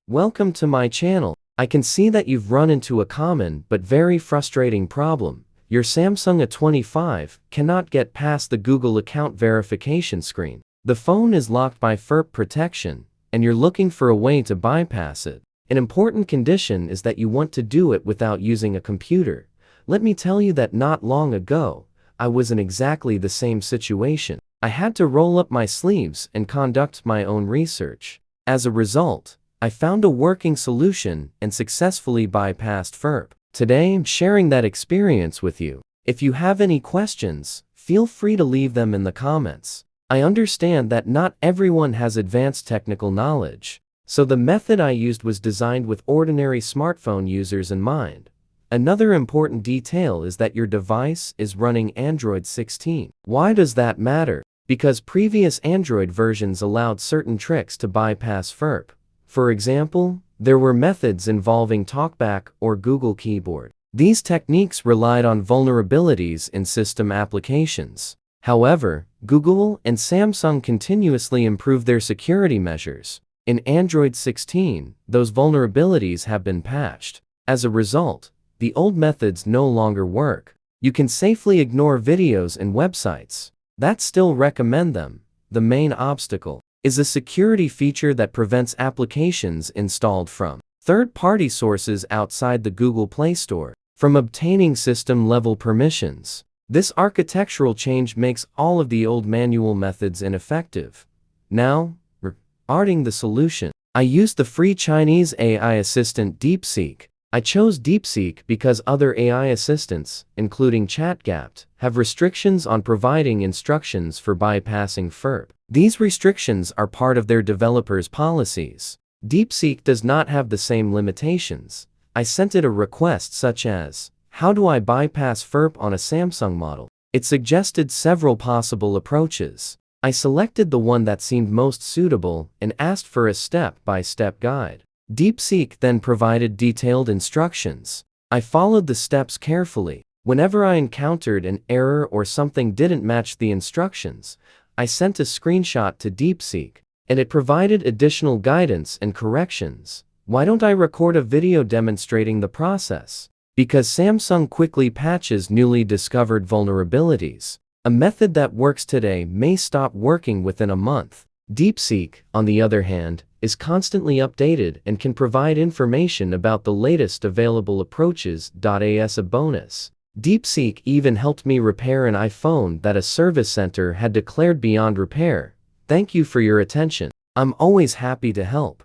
Welcome to my channel. I can see that you've run into a common but very frustrating problem. Your Samsung A25 cannot get past the Google account verification screen. The phone is locked by FRP protection, and you're looking for a way to bypass it. An important condition is that you want to do it without using a computer. Let me tell you that not long ago, I was in exactly the same situation. I had to roll up my sleeves and conduct my own research. As a result, I found a working solution and successfully bypassed FRP. Today I'm sharing that experience with you. If you have any questions, feel free to leave them in the comments. I understand that not everyone has advanced technical knowledge, so the method I used was designed with ordinary smartphone users in mind. Another important detail is that your device is running Android 16. Why does that matter? Because previous Android versions allowed certain tricks to bypass FRP. For example, there were methods involving TalkBack or Google Keyboard. These techniques relied on vulnerabilities in system applications. However, Google and Samsung continuously improved their security measures. In Android 16, those vulnerabilities have been patched. As a result, the old methods no longer work. You can safely ignore videos and websites that still recommend them. The main obstacle is a security feature that prevents applications installed from third-party sources outside the Google Play Store from obtaining system-level permissions. This architectural change makes all of the old manual methods ineffective. Now, regarding the solution, I used the free Chinese AI assistant DeepSeek. I chose DeepSeek because other AI assistants, including ChatGPT, have restrictions on providing instructions for bypassing FRP. These restrictions are part of their developers' policies. DeepSeek does not have the same limitations. I sent it a request such as, "How do I bypass FRP on a Samsung model?" It suggested several possible approaches. I selected the one that seemed most suitable and asked for a step-by-step guide. DeepSeek then provided detailed instructions. I followed the steps carefully. Whenever I encountered an error or something didn't match the instructions, I sent a screenshot to DeepSeek, and it provided additional guidance and corrections. Why don't I record a video demonstrating the process? Because Samsung quickly patches newly discovered vulnerabilities. A method that works today may stop working within a month. DeepSeek, on the other hand, is constantly updated and can provide information about the latest available approaches. As a bonus, DeepSeek even helped me repair an iPhone that a service center had declared beyond repair. Thank you for your attention. I'm always happy to help.